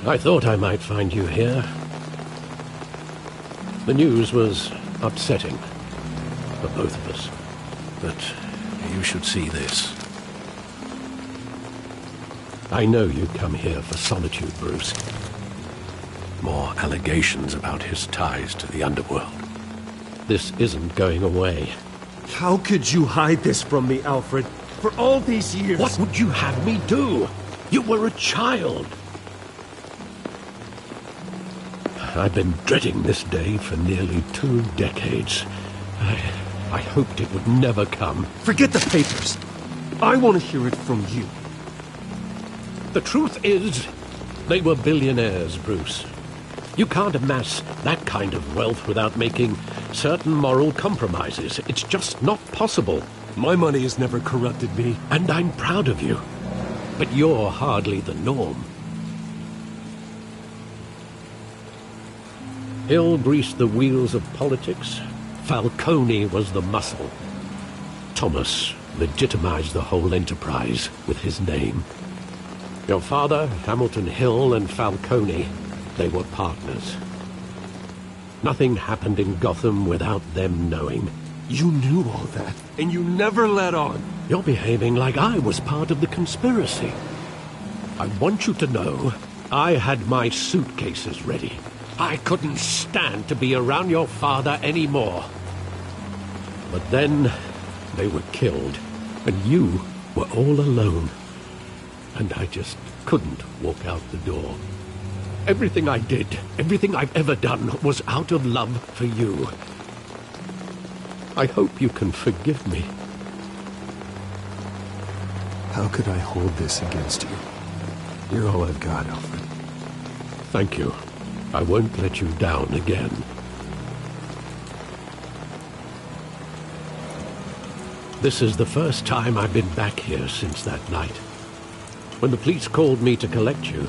I thought I might find you here. The news was upsetting for both of us. But you should see this. I know you come here for solitude, Bruce. More allegations about his ties to the underworld. This isn't going away. How could you hide this from me, Alfred? For all these years... What would you have me do? You were a child. I've been dreading this day for nearly 2 decades. I hoped it would never come. Forget the papers. I want to hear it from you. The truth is, they were billionaires, Bruce. You can't amass that kind of wealth without making certain moral compromises. It's just not possible. My money has never corrupted me. And I'm proud of you. But you're hardly the norm. Hill greased the wheels of politics. Falcone was the muscle. Thomas legitimized the whole enterprise with his name. Your father, Hamilton Hill, and Falcone, they were partners. Nothing happened in Gotham without them knowing. You knew all that, and you never let on. You're behaving like I was part of the conspiracy. I want you to know, I had my suitcases ready. I couldn't stand to be around your father anymore. But then, they were killed, and you were all alone. And I just couldn't walk out the door. Everything I did, everything I've ever done, was out of love for you. I hope you can forgive me. How could I hold this against you? You're all I've got, Alfred. Thank you. I won't let you down again. This is the first time I've been back here since that night. When the police called me to collect you,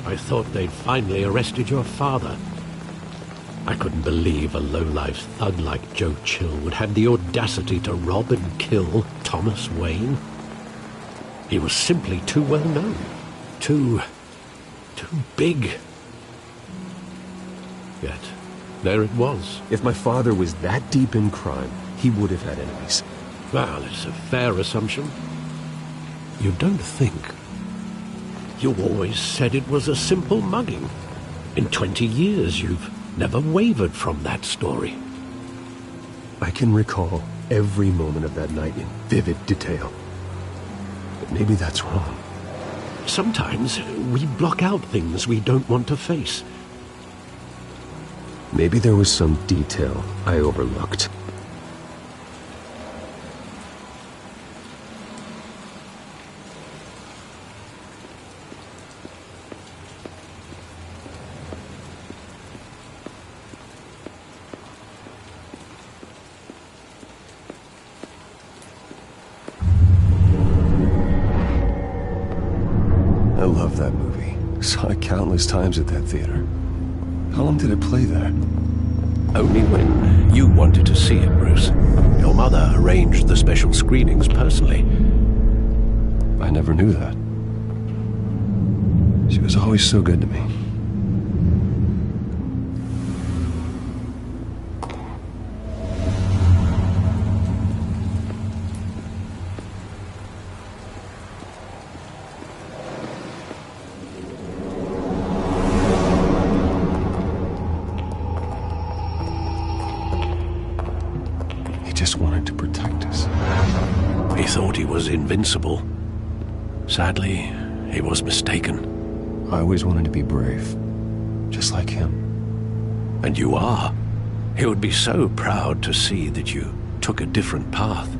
I thought they'd finally arrested your father. I couldn't believe a low-life thug like Joe Chill would have the audacity to rob and kill Thomas Wayne. He was simply too well known. Too big. Yet, there it was. If my father was that deep in crime, he would have had enemies. Well, it's a fair assumption. You don't think. You always said it was a simple mugging. In 20 years, you've never wavered from that story. I can recall every moment of that night in vivid detail. But maybe that's wrong. Sometimes we block out things we don't want to face. Maybe there was some detail I overlooked. I love that movie. Saw it countless times at that theater. How long did it play there? Only when you wanted to see it, Bruce. Your mother arranged the special screenings personally. I never knew that. She was always so good to me. Just wanted to protect us. He thought he was invincible. Sadly, he was mistaken. I always wanted to be brave, just like him. And you are. He would be so proud to see that you took a different path.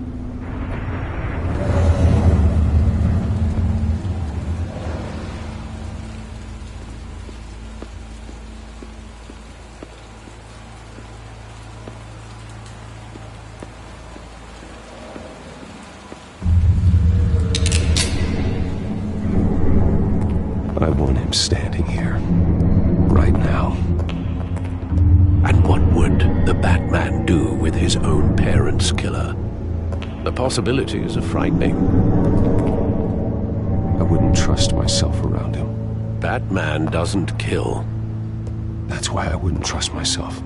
I want him standing here, right now. And what would the Batman do with his own parents' killer? The possibilities are frightening. I wouldn't trust myself around him. Batman doesn't kill. That's why I wouldn't trust myself.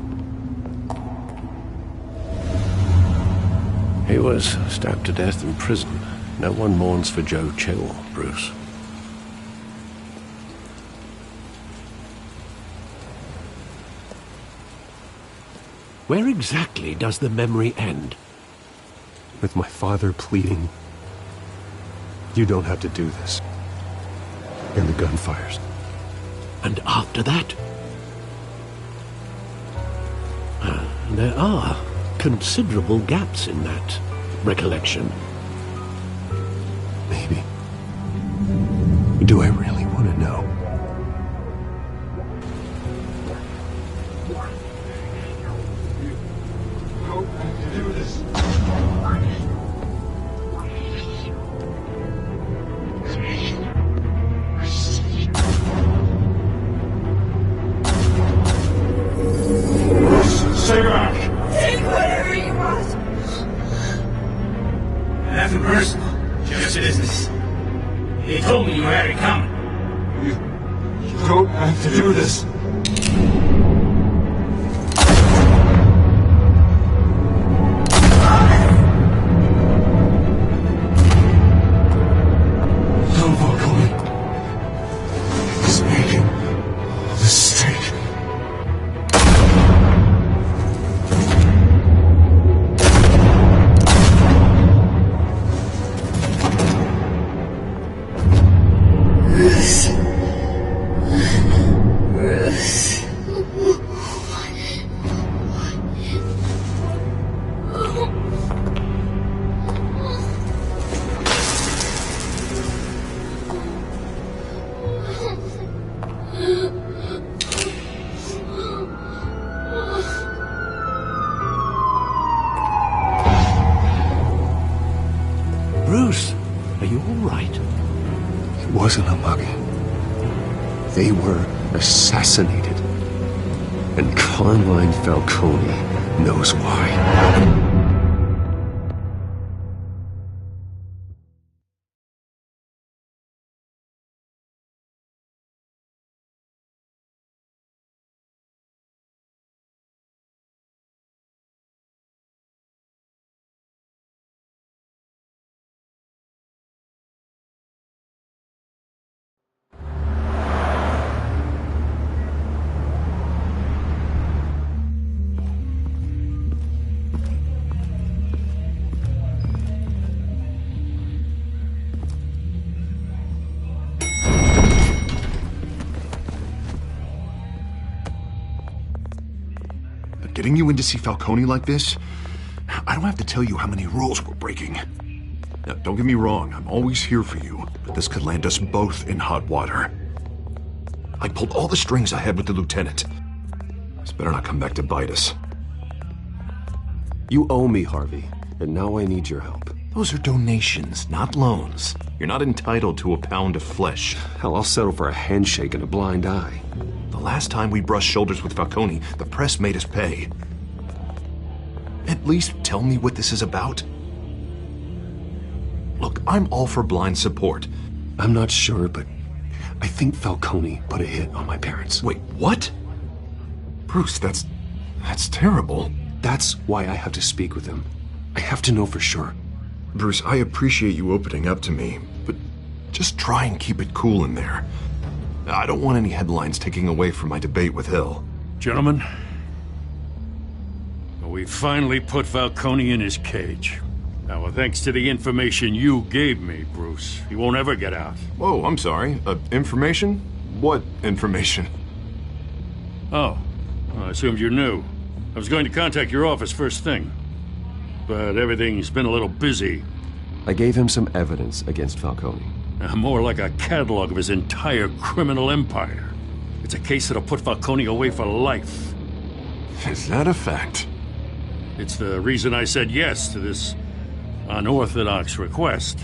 He was stabbed to death in prison. No one mourns for Joe Chill, Bruce. Where exactly does the memory end? With my father pleading, "You don't have to do this." And the gun fires. And after that? There are considerable gaps in that recollection. Maybe. Do I really want to know? Take whatever you want. Nothing personal, just business. He told me you had it coming. You don't have to do this. Tom Falcone is making a mistake. Bruce, are you all right? It wasn't a mugging. They were assassinated. And Carmine Falcone knows why. Getting you in to see Falcone like this? I don't have to tell you how many rules we're breaking. Now, don't get me wrong, I'm always here for you, but this could land us both in hot water. I pulled all the strings I had with the lieutenant. This better not come back to bite us. You owe me, Harvey, and now I need your help. Those are donations, not loans. You're not entitled to a pound of flesh. Hell, I'll settle for a handshake and a blind eye. The last time we brushed shoulders with Falcone, the press made us pay. At least tell me what this is about. Look, I'm all for blind support. I'm not sure, but I think Falcone put a hit on my parents. Wait, what? Bruce, that's terrible. That's why I have to speak with him. I have to know for sure. Bruce, I appreciate you opening up to me, but just try and keep it cool in there. I don't want any headlines taking away from my debate with Hill. Gentlemen, we finally put Falcone in his cage. Now, thanks to the information you gave me, Bruce, he won't ever get out. Whoa, I'm sorry. Information? What information? Oh, well, I assumed you knew. I was going to contact your office first thing, but everything's been a little busy. I gave him some evidence against Falcone. More like a catalog of his entire criminal empire. It's a case that'll put Falcone away for life. Is that a fact? It's the reason I said yes to this unorthodox request.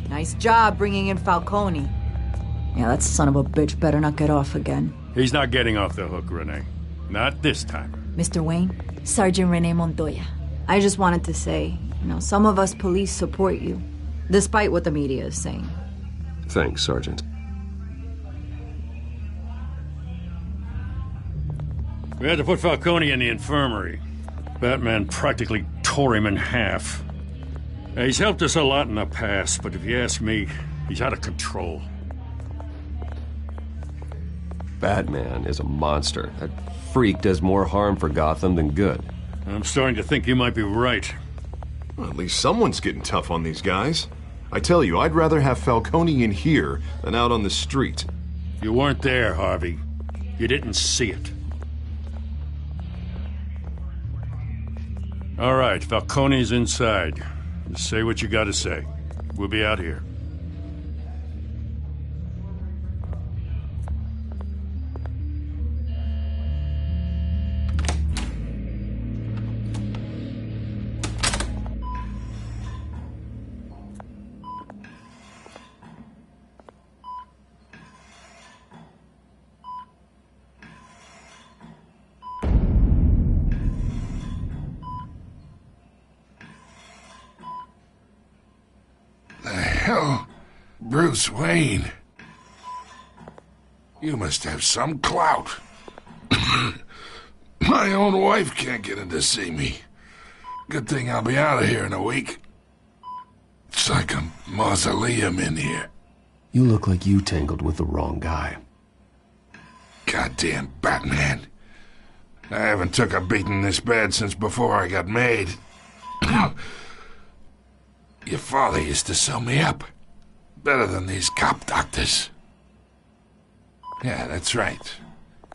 Nice job bringing in Falcone. Yeah, that son of a bitch better not get off again. He's not getting off the hook, Renee. Not this time. Mr. Wayne, Sergeant Renee Montoya. I just wanted to say, some of us police support you, despite what the media is saying. Thanks, Sergeant. We had to put Falcone in the infirmary. Batman practically tore him in half. He's helped us a lot in the past, but if you ask me, he's out of control. Batman is a monster. That freak does more harm for Gotham than good. I'm starting to think you might be right. Well, at least someone's getting tough on these guys. I tell you, I'd rather have Falcone in here than out on the street. You weren't there, Harvey. You didn't see it. All right, Falcone's inside. Just say what you gotta say. We'll be out here. Hell, Bruce Wayne. You must have some clout. My own wife can't get in to see me. Good thing I'll be out of here in a week. It's like a mausoleum in here. You look like you tangled with the wrong guy. Goddamn Batman. I haven't took a beating this bad since before I got made. Your father used to sew me up. Better than these cop doctors. Yeah, that's right.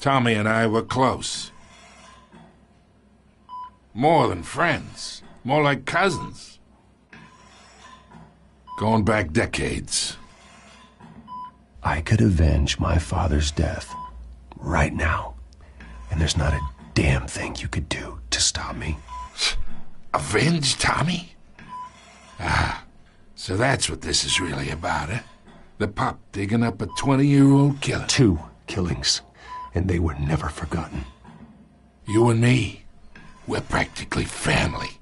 Tommy and I were close. More than friends. More like cousins. Going back decades. I could avenge my father's death right now. And there's not a damn thing you could do to stop me. Avenge Tommy? Ah, so that's what this is really about, eh? The pop digging up a 20-year-old killer. 2 killings, and they were never forgotten. You and me, we're practically family.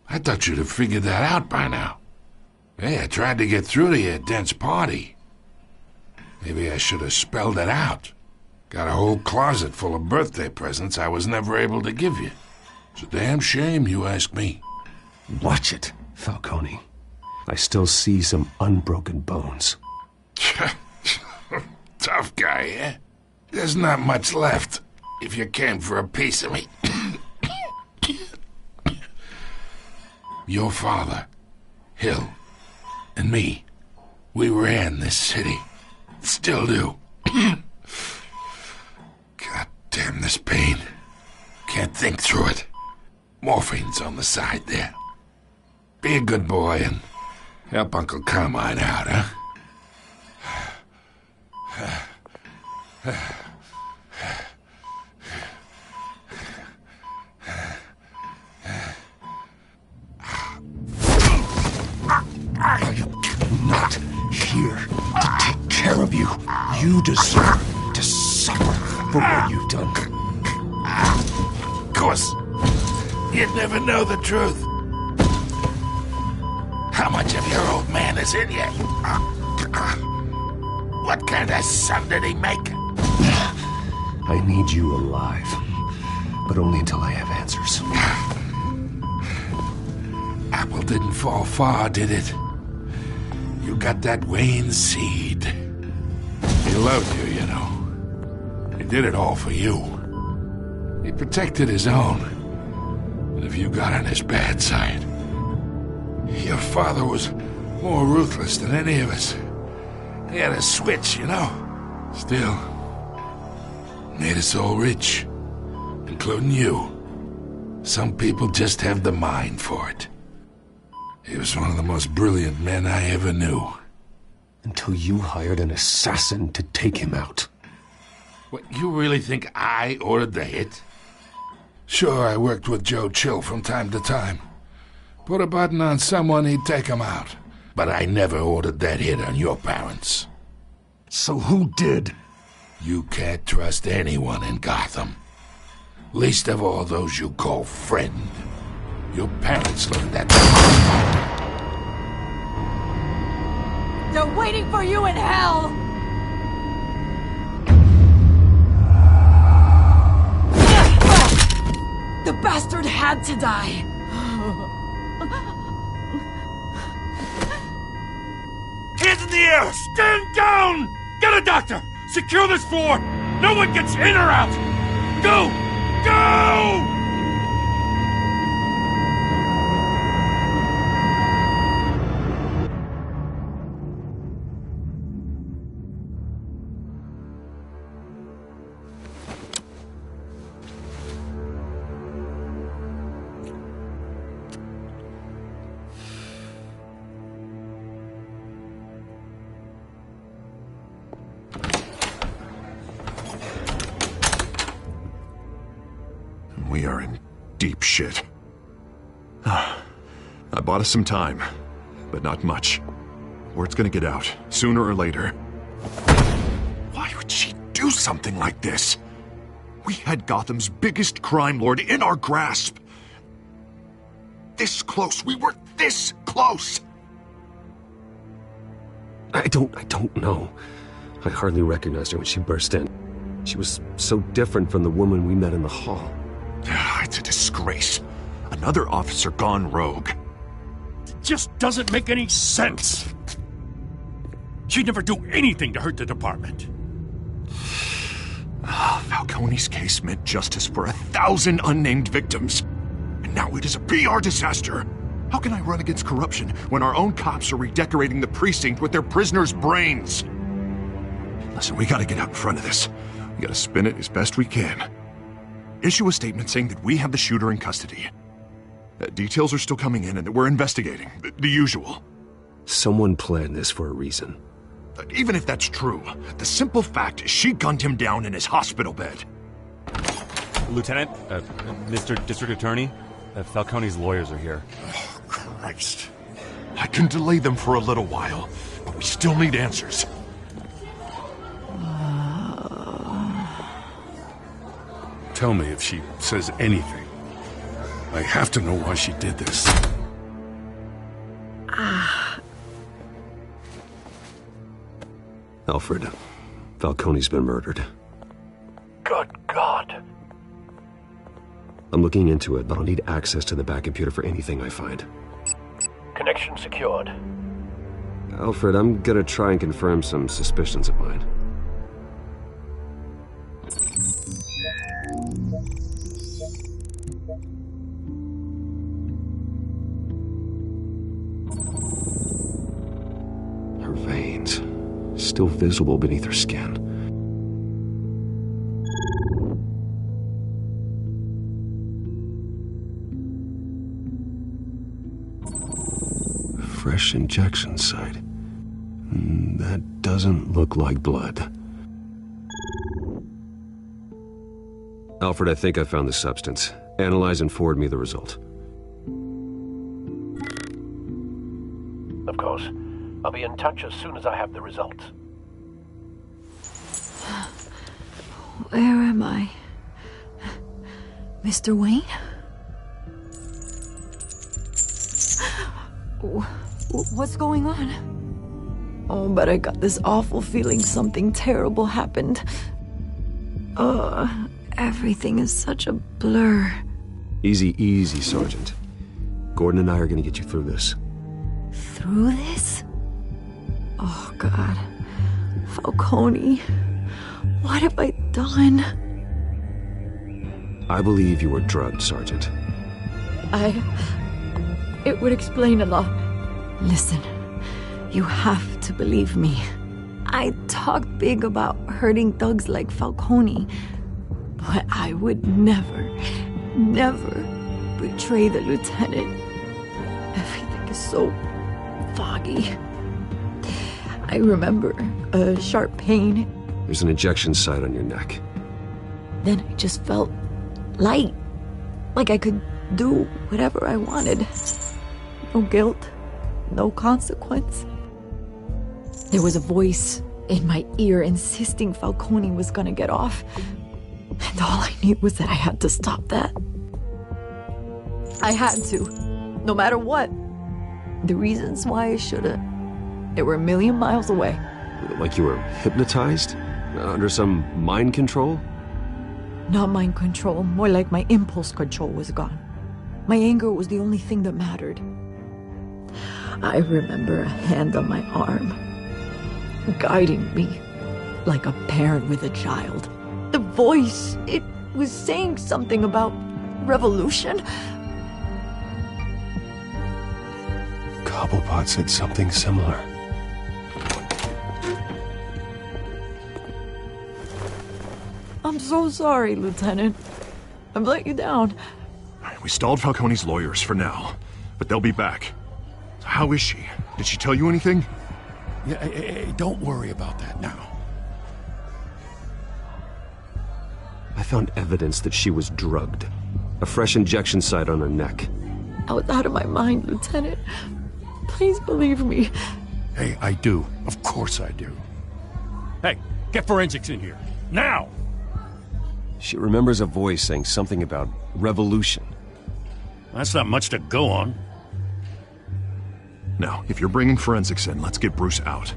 I thought you'd have figured that out by now. Hey, I tried to get through to you at Dent's party. Maybe I should have spelled it out. Got a whole closet full of birthday presents I was never able to give you. It's a damn shame, you ask me. Watch it, Falcone. I still see some unbroken bones. Tough guy, eh? There's not much left if you came for a piece of me. Your father, Hill, and me, we ran this city. Still do. God damn this pain. Can't think through it. Morphine's on the side there. Be a good boy and help Uncle Carmine out, huh? I am not here to take care of you. You deserve to suffer for what you've done. Of course, you'd never know the truth. How much of your old man is in you? What kind of son did he make? I need you alive, but only until I have answers. Apple didn't fall far, did it? You got that Wayne seed. He loved you, you know. He did it all for you. He protected his own. And if you got on his bad side, your father was more ruthless than any of us. He had a switch, you know. Still, made us all rich, including you. Some people just have the mind for it. He was one of the most brilliant men I ever knew. Until you hired an assassin to take him out. What, you really think I ordered the hit? Sure, I worked with Joe Chill from time to time. Put a button on someone, he'd take him out. But I never ordered that hit on your parents. So who did? You can't trust anyone in Gotham. Least of all those you call friend. Your parents learned that. Don't waiting for you in hell! The bastard had to die! Hands in the air! Stand down! Get a doctor! Secure this floor! No one gets in or out! Go! Go! We are in deep shit. I bought us some time, but not much. Word's gonna get out, sooner or later. Why would she do something like this? We had Gotham's biggest crime lord in our grasp. This close. We were this close. I don't know. I hardly recognized her when she burst in. She was so different from the woman we met in the hall. It's a disgrace. Another officer gone rogue. It just doesn't make any sense. She'd never do anything to hurt the department. Falcone's case meant justice for 1,000 unnamed victims. And now it is a PR disaster. How can I run against corruption when our own cops are redecorating the precinct with their prisoners' brains? Listen, we gotta get out in front of this. We gotta spin it as best we can. Issue a statement saying that we have the shooter in custody. Details are still coming in and that we're investigating. The usual. Someone planned this for a reason. Even if that's true, the simple fact is she gunned him down in his hospital bed. Lieutenant, Mr. District Attorney, Falcone's lawyers are here. Oh, Christ. I can delay them for a little while, but we still need answers. Tell me if she says anything. I have to know why she did this. Alfred, Falcone's been murdered. Good God. I'm looking into it, but I'll need access to the back computer for anything I find. Connection secured. Alfred, I'm gonna try and confirm some suspicions of mine. Her veins, still visible beneath her skin. Fresh injection site. That doesn't look like blood. Alfred, I think I found the substance. Analyze and forward me the result. Of course. I'll be in touch as soon as I have the results. Where am I? Mr. Wayne? What's going on? Oh, but I got this awful feeling something terrible happened. Everything is such a blur. Easy, easy, Sergeant. Gordon and I are gonna get you through this. Through this? Oh, God. Falcone. What have I done? I believe you were drugged, Sergeant. It would explain a lot. Listen, you have to believe me. I talked big about hurting thugs like Falcone, but I would never betray the lieutenant. Everything is so foggy. I remember a sharp pain. There's an injection site on your neck. Then I just felt light, like I could do whatever I wanted. No guilt, no consequence. There was a voice in my ear insisting Falcone was gonna get off. And all I knew was that I had to stop that. I had to, no matter what. The reasons why I should've, They were a million miles away. Like you were hypnotized? Under some mind control? Not mind control, more like my impulse control was gone. My anger was the only thing that mattered. I remember a hand on my arm, guiding me like a parent with a child. The voice, it was saying something about revolution. Cobblepot said something similar. I'm so sorry, Lieutenant. I've let you down. We stalled Falcone's lawyers for now, but they'll be back. How is she? Did she tell you anything? Yeah, hey, don't worry about that now. I found evidence that she was drugged. A fresh injection site on her neck. I was out of my mind, Lieutenant. Please believe me. Hey, I do. Of course I do. Hey, get forensics in here. Now! She remembers a voice saying something about revolution. That's not much to go on. Now, if you're bringing forensics in, let's get Bruce out.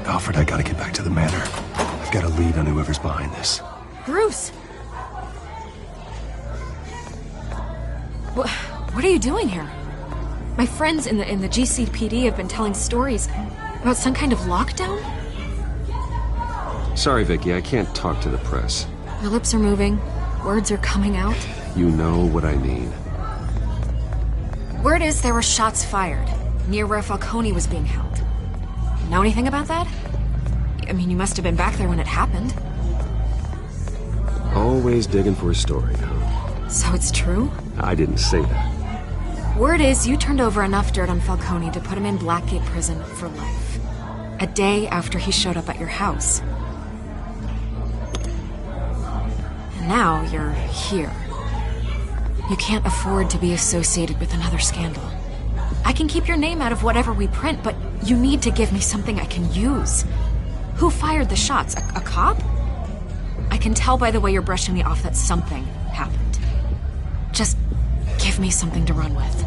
Alfred, I gotta get back to the manor. I've got a lead on whoever's behind this. Bruce! What are you doing here? My friends in the GCPD have been telling stories about some kind of lockdown? Sorry, Vicky, I can't talk to the press. Your lips are moving. Words are coming out. You know what I mean. Word is there were shots fired near where Falcone was being held. Know anything about that? I mean, you must have been back there when it happened. Always digging for a story, huh? So it's true? I didn't say that. Word is you turned over enough dirt on Falcone to put him in Blackgate Prison for life. A day after he showed up at your house. And now you're here. You can't afford to be associated with another scandal. I can keep your name out of whatever we print, but you need to give me something I can use. Who fired the shots? A cop? I can tell by the way you're brushing me off that something happened. Just give me something to run with.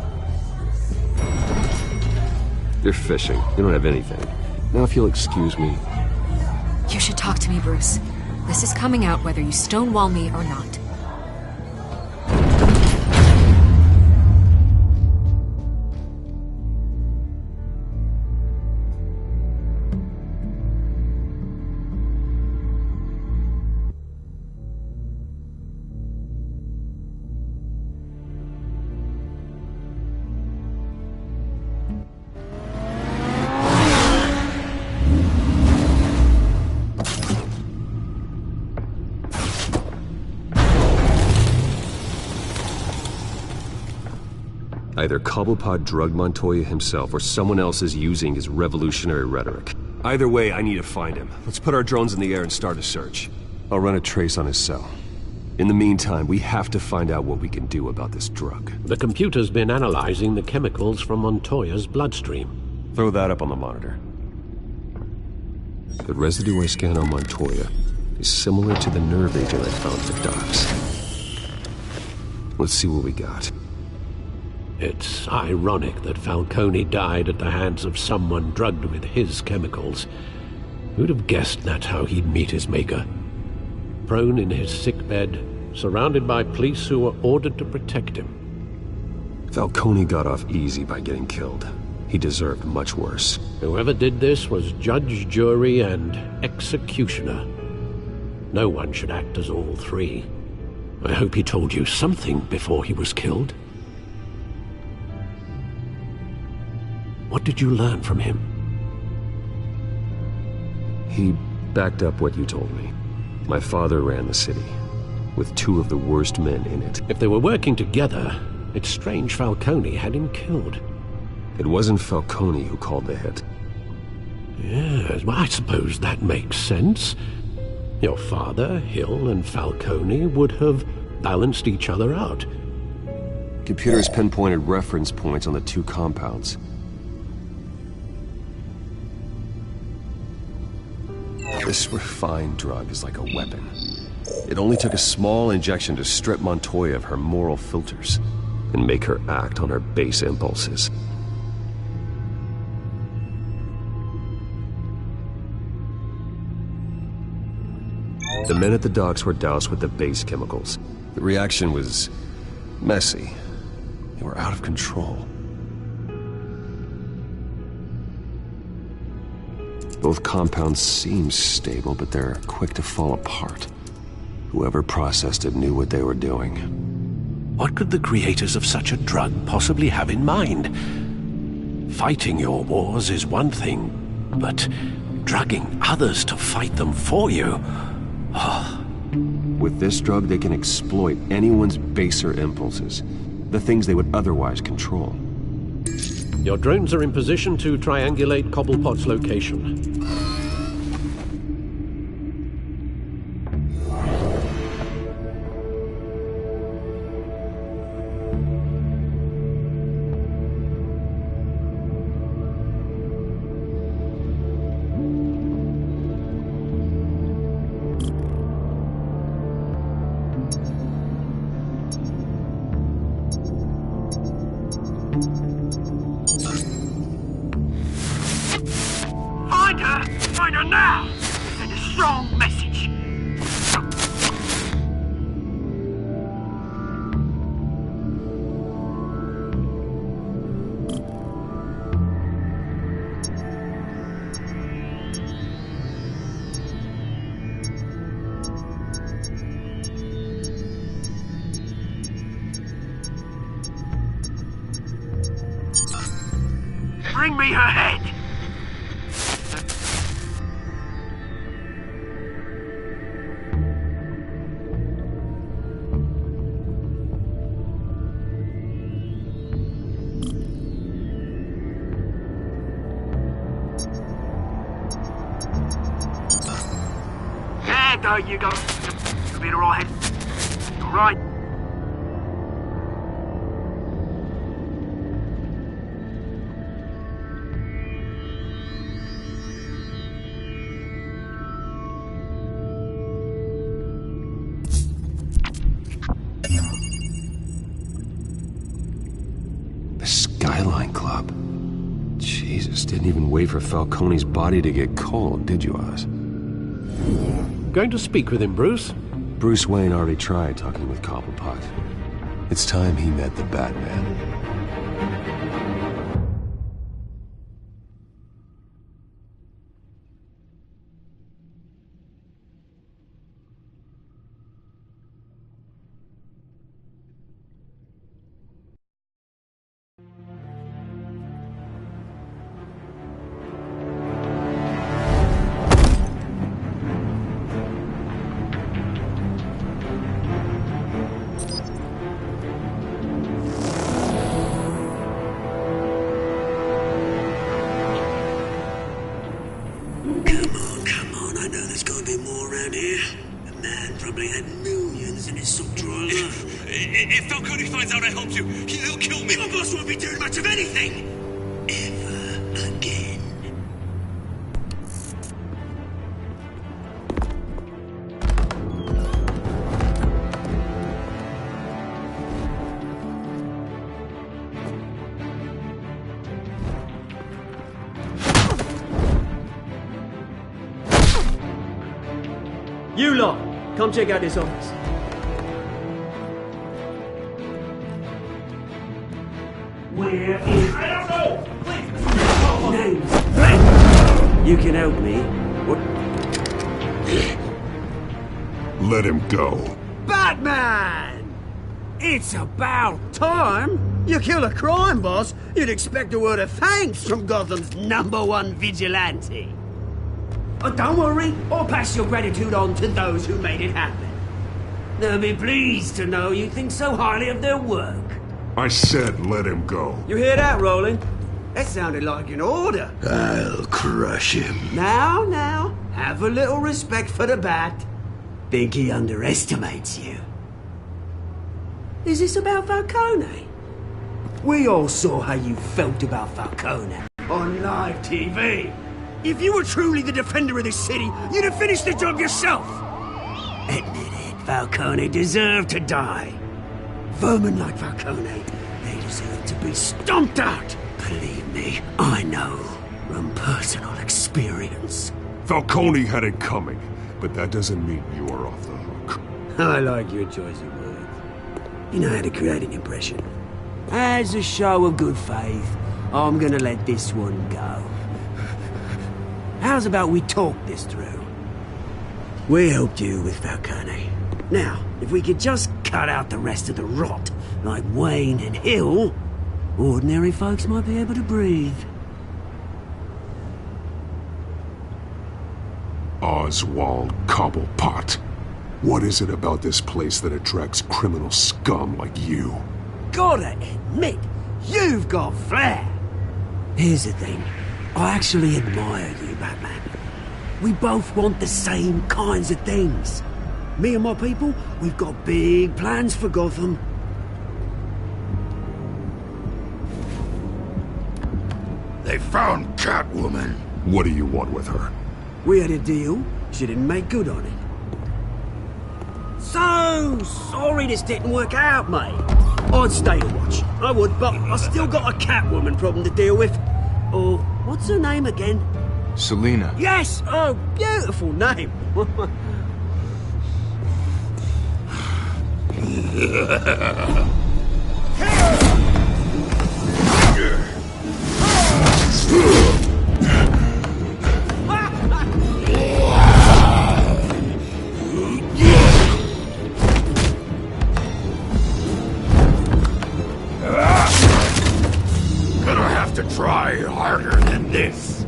You're fishing. You don't have anything. Now if you'll excuse me. You should talk to me, Bruce. This is coming out whether you stonewall me or not. Either Cobblepot drugged Montoya himself or someone else is using his revolutionary rhetoric. Either way, I need to find him. Let's put our drones in the air and start a search. I'll run a trace on his cell. In the meantime, we have to find out what we can do about this drug. The computer's been analyzing the chemicals from Montoya's bloodstream. Throw that up on the monitor. The residue I scanned on Montoya is similar to the nerve agent I found at the docks. Let's see what we got. It's ironic that Falcone died at the hands of someone drugged with his chemicals. Who'd have guessed that's how he'd meet his maker? Prone in his sickbed, surrounded by police who were ordered to protect him. Falcone got off easy by getting killed. He deserved much worse. Whoever did this was judge, jury, and executioner. No one should act as all three. I hope he told you something before he was killed. What did you learn from him? He backed up what you told me. My father ran the city, with two of the worst men in it. If they were working together, it's strange Falcone had him killed. It wasn't Falcone who called the hit. Yes, well, I suppose that makes sense. Your father, Hill, and Falcone would have balanced each other out. Computers pinpointed reference points on the two compounds. This refined drug is like a weapon. It only took a small injection to strip Montoya of her moral filters and make her act on her base impulses. The men at the docks were doused with the base chemicals. The reaction was messy. They were out of control. Both compounds seem stable, but they're quick to fall apart. Whoever processed it knew what they were doing. What could the creators of such a drug possibly have in mind? Fighting your wars is one thing, but drugging others to fight them for you? Oh. With this drug, they can exploit anyone's baser impulses, the things they would otherwise control. Your drones are in position to triangulate Cobblepot's location. Find her now! Send a strong message! Bring me her head! There you go. You'll be all right. All right. The Skyline Club. Jesus, didn't even wait for Falcone's body to get cold, did you, Oz? Going to speak with him, Bruce? Bruce Wayne already tried talking with Cobblepot. It's time he met the Batman. If Falcone finds out I helped you, he'll kill me. Your boss won't be doing much of anything! Ever again. You lot, come check out this office. Where is... I don't know! Please! Names. You can help me. What? Let him go. Batman! It's about time! You kill a crime boss, you'd expect a word of thanks from Gotham's #1 vigilante. Oh, don't worry, I'll pass your gratitude on to those who made it happen. They'll be pleased to know you think so highly of their work. I said let him go. You hear that, Roland? That sounded like an order. I'll crush him. Now, have a little respect for the Bat. Think he underestimates you. Is this about Falcone? We all saw how you felt about Falcone on live TV. If you were truly the defender of this city, you'd have finished the job yourself. Admit it, Falcone deserved to die. Vermin like Falcone, they deserve to be stomped out. Believe me, I know from personal experience. Falcone had it coming. but that doesn't mean you're off the hook. I like your choice of words. You know how to create an impression. As a show of good faith, I'm gonna let this one go. How's about we talk this through? We helped you with Falcone. Now, if we could just cut out the rest of the rot, like Wayne and Hill, ordinary folks might be able to breathe. Oswald Cobblepot. What is it about this place that attracts criminal scum like you? Gotta admit, you've got flair. Here's the thing. I actually admire you, Batman. We both want the same kinds of things. Me and my people, we've got big plans for Gotham. They found Catwoman. What do you want with her? We had a deal. She didn't make good on it. So sorry this didn't work out, mate. I'd stay to watch. I would, but I still got a Catwoman problem to deal with. Oh, what's her name again? Selina. Yes! Oh, beautiful name. Gonna have to try harder than this.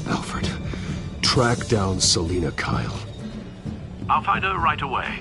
Alfred, track down Selina Kyle. I'll find her right away.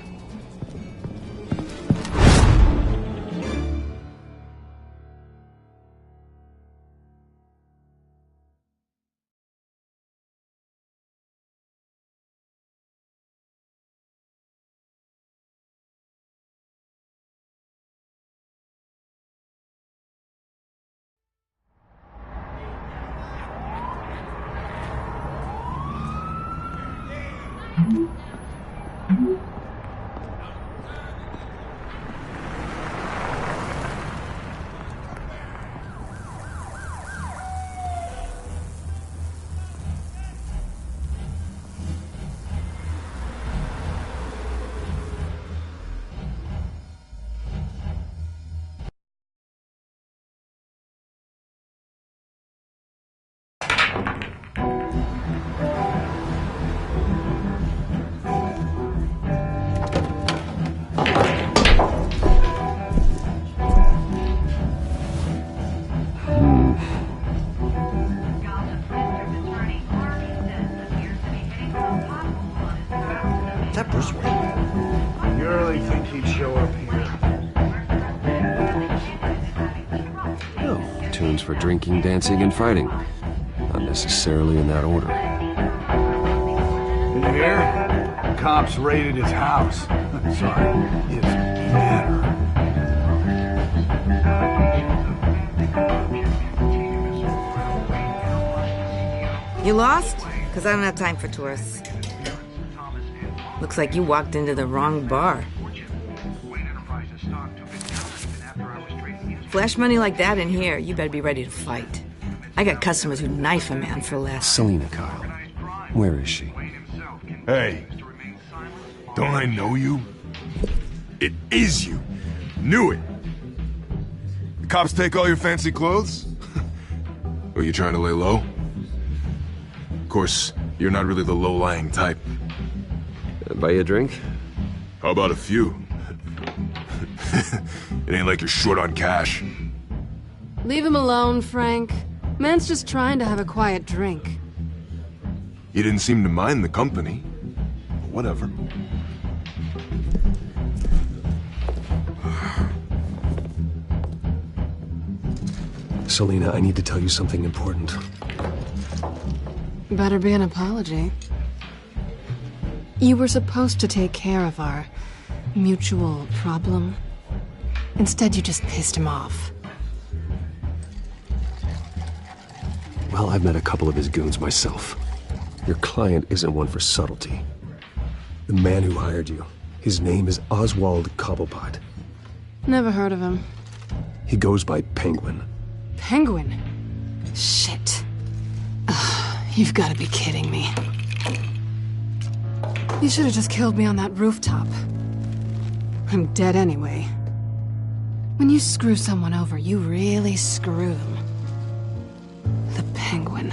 That Bruce Wayne? You really think he'd show up here? Oh, tunes for drinking, dancing, and fighting. Not necessarily in that order. In here, cops raided his house. Sorry, his manor. You lost? Because I don't have time for tourists. Looks like you walked into the wrong bar. Flash money like that in here, you better be ready to fight. I got customers who'd knife a man for less. Selina Kyle. Where is she? Hey, don't I know you? It is you. Knew it. The cops take all your fancy clothes? Are you trying to lay low? Of course, you're not really the low-lying type. Buy you a drink? How about a few? It ain't like you're short on cash. Leave him alone, Frank. Man's just trying to have a quiet drink. He didn't seem to mind the company. But whatever. Selina, I need to tell you something important. Better be an apology. You were supposed to take care of our mutual problem. Instead, you just pissed him off. Well, I've met a couple of his goons myself. Your client isn't one for subtlety. The man who hired you, his name is Oswald Cobblepot. Never heard of him. He goes by Penguin. Penguin? Shit. Ugh, you've got to be kidding me. You should have just killed me on that rooftop. I'm dead anyway. When you screw someone over, you really screw them. The Penguin.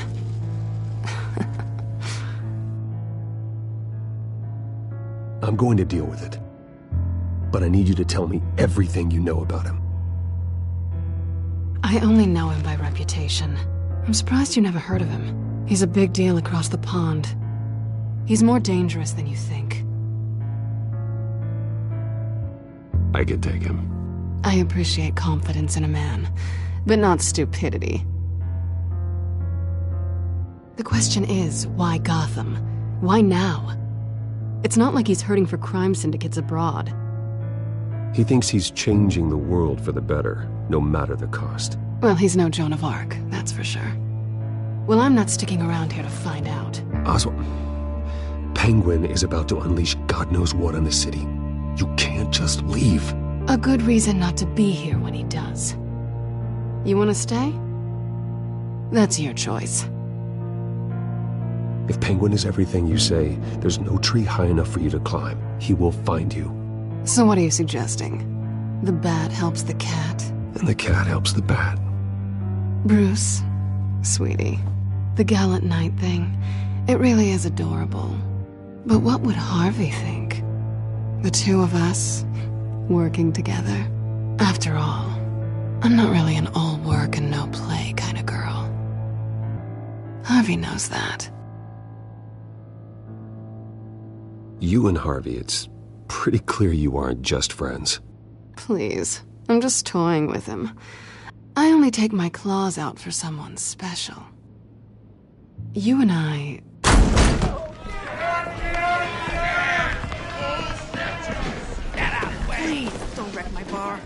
I'm going to deal with it. But I need you to tell me everything you know about him. I only know him by reputation. I'm surprised you never heard of him. He's a big deal across the pond. He's more dangerous than you think. I can take him. I appreciate confidence in a man, but not stupidity. The question is, why Gotham? Why now? It's not like he's hurting for crime syndicates abroad. He thinks he's changing the world for the better, no matter the cost. Well, he's no Joan of Arc, that's for sure. Well, I'm not sticking around here to find out. Oswald, Penguin is about to unleash God knows what on the city. You can't just leave. A good reason not to be here when he does. You want to stay? That's your choice. If Penguin is everything you say, there's no tree high enough for you to climb. He will find you. So what are you suggesting? The bat helps the cat? And the cat helps the bat. Bruce, sweetie, the gallant knight thing, it really is adorable. But what would Harvey think? The two of us, working together. After all, I'm not really an all work and no play kind of girl. Harvey knows that. You and Harvey, it's pretty clear you aren't just friends. Please, I'm just toying with him. I only take my claws out for someone special. You and I... Get out of the way! Please, don't wreck my bar.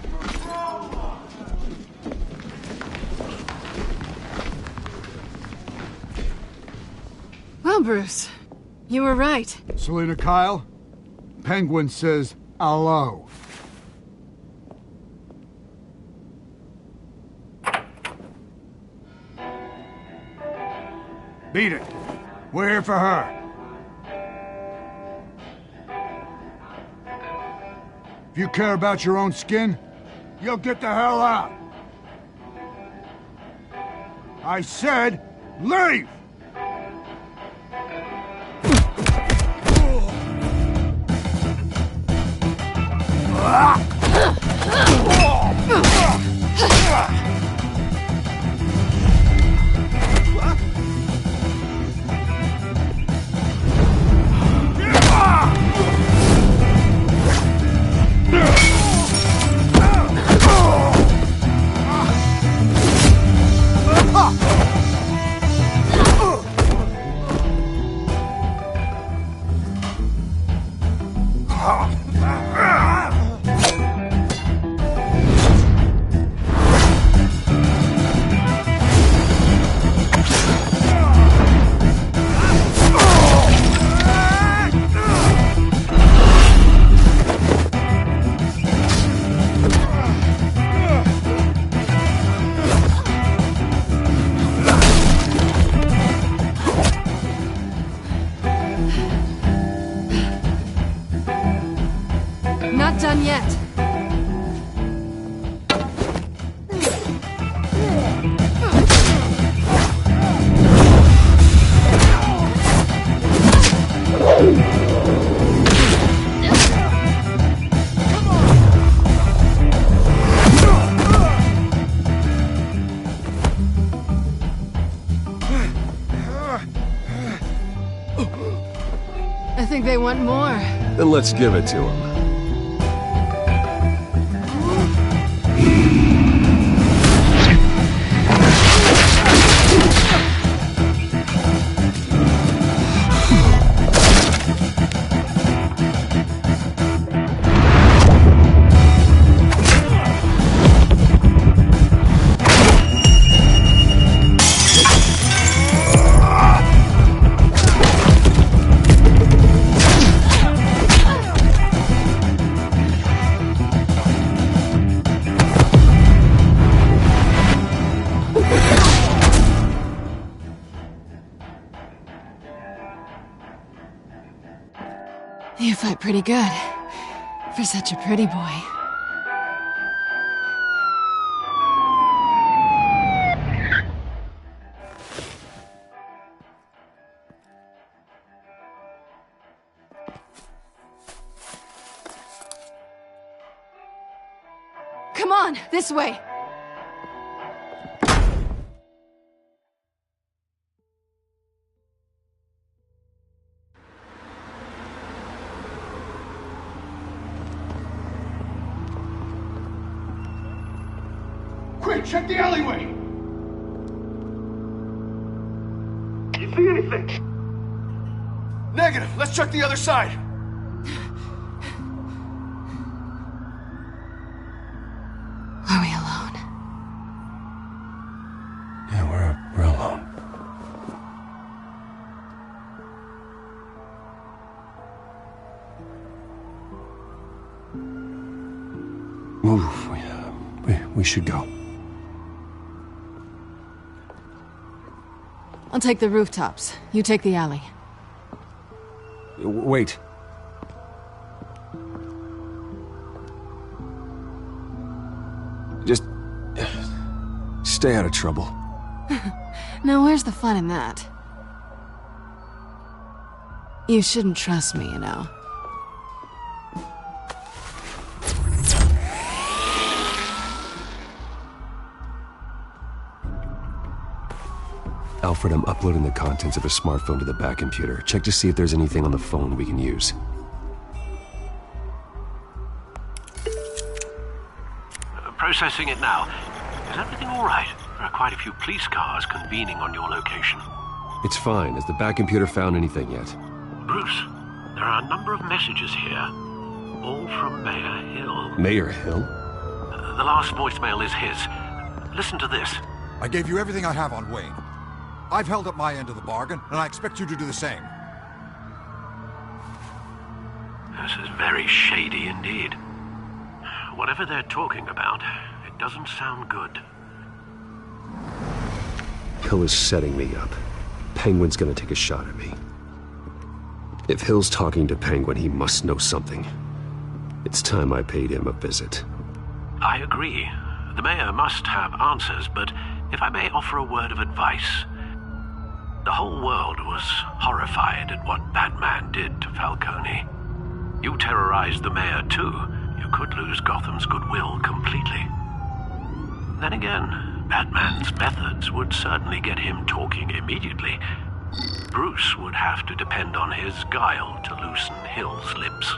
Well, Bruce, you were right. Selina Kyle, Penguin says hello. Beat it. We're here for her. If you care about your own skin, you'll get the hell out. I said, leave! Not done yet. I think they want more. Then let's give it to him. You fight pretty good. For such a pretty boy. Come on, this way! Quick, check the alleyway! You see anything? Negative. Let's check the other side. Are we alone? Yeah, we're alone. Move. We should go. I'll take the rooftops. You take the alley. Wait. Just stay out of trouble. Now where's the fun in that? You shouldn't trust me, you know. Alfred, I'm uploading the contents of a smartphone to the back computer. Check to see if there's anything on the phone we can use. Processing it now. Is everything all right? There are quite a few police cars convening on your location. It's fine. Has the back computer found anything yet? Bruce, there are a number of messages here. All from Mayor Hill. Mayor Hill? The last voicemail is his. Listen to this. I gave you everything I have on Wayne. I've held up my end of the bargain, and I expect you to do the same. This is very shady indeed. Whatever they're talking about, it doesn't sound good. Hill is setting me up. Penguin's gonna take a shot at me. If Hill's talking to Penguin, he must know something. It's time I paid him a visit. I agree. The mayor must have answers, but if I may offer a word of advice. The whole world was horrified at what Batman did to Falcone. You terrorized the mayor too. You could lose Gotham's goodwill completely. Then again, Batman's methods would certainly get him talking immediately. Bruce would have to depend on his guile to loosen Hill's lips.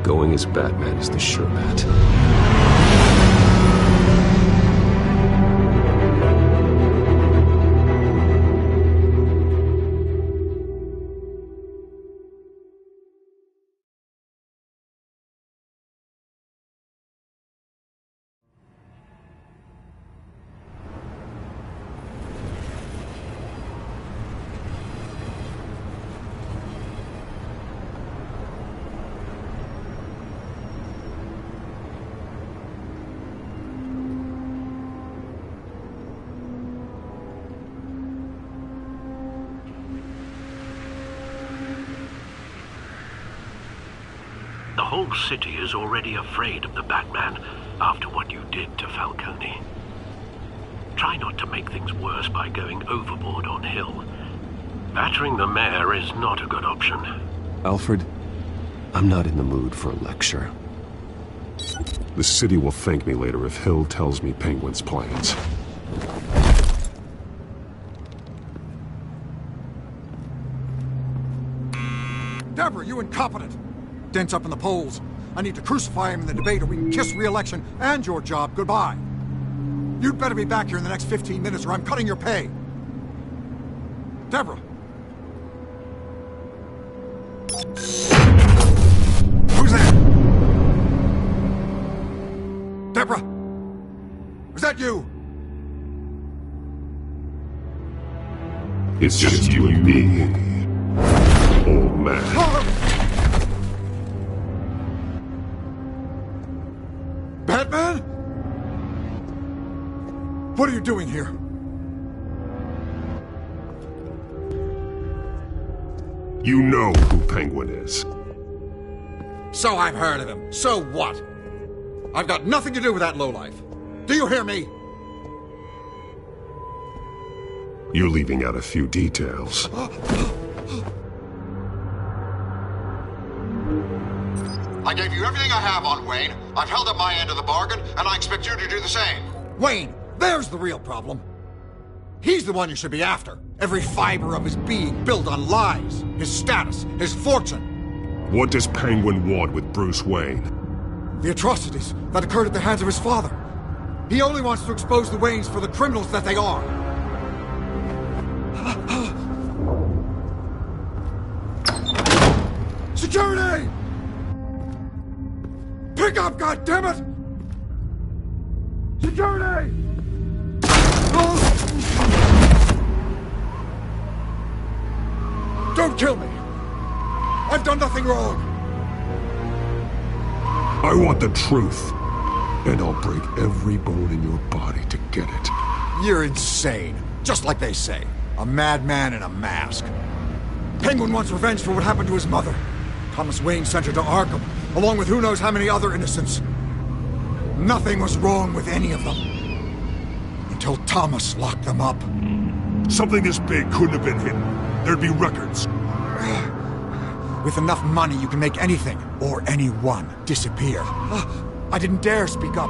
Going as Batman is the sure bet. The whole city is already afraid of the Batman after what you did to Falcone. Try not to make things worse by going overboard on Hill. Battering the mayor is not a good option. Alfred, I'm not in the mood for a lecture. The city will thank me later if Hill tells me Penguin's plans. Deborah, you incompetent! Dent's up in the polls. I need to crucify him in the debate or we can kiss re-election and your job goodbye. You'd better be back here in the next 15 minutes or I'm cutting your pay. Deborah! Who's that? Deborah! Was that you? It's just you and me, old man. Batman? What are you doing here? You know who Penguin is. So I've heard of him. So what? I've got nothing to do with that lowlife. Do you hear me? You're leaving out a few details. I gave you everything I have on Wayne. I've held up my end of the bargain, and I expect you to do the same. Wayne, there's the real problem. He's the one you should be after. Every fiber of his being built on lies. His status, his fortune. What does Penguin want with Bruce Wayne? The atrocities that occurred at the hands of his father. He only wants to expose the Waynes for the criminals that they are. Security! Pick up, goddammit! Security! Don't kill me! I've done nothing wrong! I want the truth. And I'll break every bone in your body to get it. You're insane. Just like they say. A madman in a mask. Penguin wants revenge for what happened to his mother. Thomas Wayne sent her to Arkham, along with who knows how many other innocents. Nothing was wrong with any of them. Until Thomas locked them up. Something this big couldn't have been hidden. There'd be records. With enough money, you can make anything, or anyone, disappear. I didn't dare speak up.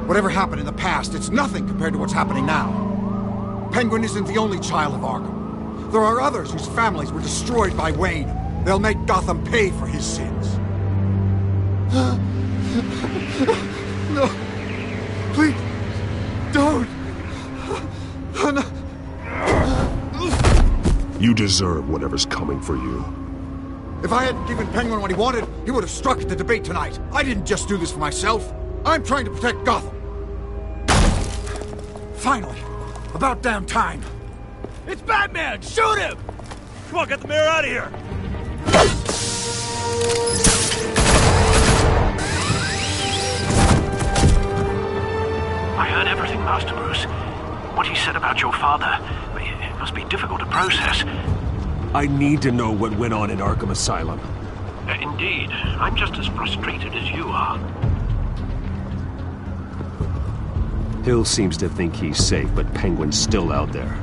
Whatever happened in the past, it's nothing compared to what's happening now. Penguin isn't the only child of Arkham. There are others whose families were destroyed by Wayne. They'll make Gotham pay for his sins. No. Please. Don't. No. You deserve whatever's coming for you. If I hadn't given Penguin what he wanted, he would have struck at the debate tonight. I didn't just do this for myself. I'm trying to protect Gotham. Finally. About damn time. It's Batman! Shoot him! Come on, get the mayor out of here! I heard everything, Master Bruce. What he said about your father, it must be difficult to process. I need to know what went on in Arkham Asylum. Indeed. I'm just as frustrated as you are. Hill seems to think he's safe, but Penguin's still out there.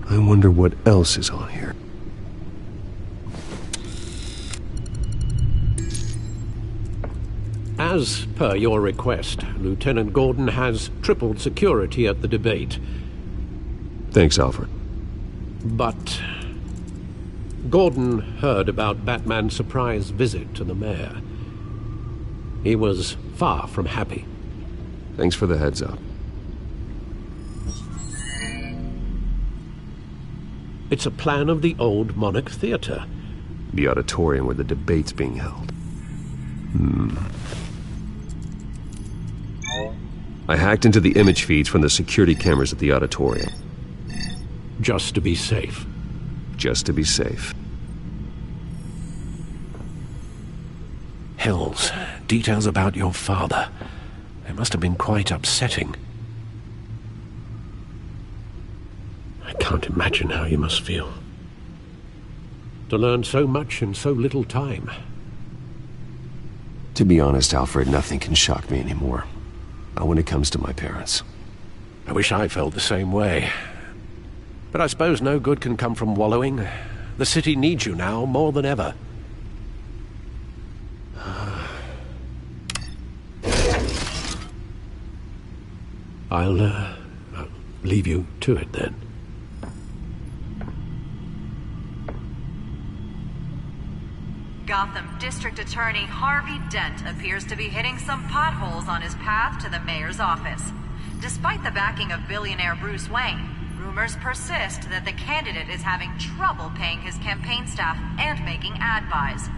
I wonder what else is on here. As per your request, Lieutenant Gordon has tripled security at the debate. Thanks, Alfred. But Gordon heard about Batman's surprise visit to the mayor. He was far from happy. Thanks for the heads up. It's a plan of the old Monarch Theater. The auditorium where the debate's being held. I hacked into the image feeds from the security cameras at the auditorium. Just to be safe. Just to be safe. Hills, details about your father. They must have been quite upsetting. I can't imagine how you must feel. To learn so much in so little time. To be honest, Alfred, nothing can shock me anymore. Not when it comes to my parents. I wish I felt the same way. But I suppose no good can come from wallowing. The city needs you now more than ever. I'll leave you to it then. Gotham District Attorney Harvey Dent appears to be hitting some potholes on his path to the mayor's office. Despite the backing of billionaire Bruce Wayne, rumors persist that the candidate is having trouble paying his campaign staff and making ad buys.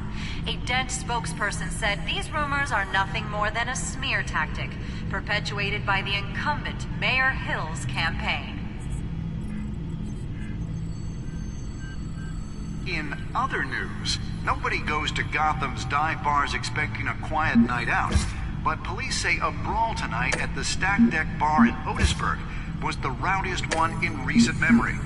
A Dent spokesperson said these rumors are nothing more than a smear tactic perpetuated by the incumbent Mayor Hill's campaign. In other news, nobody goes to Gotham's dive bars expecting a quiet night out, but police say a brawl tonight at the Stack Deck Bar in Otisburg was the rowdiest one in recent memory.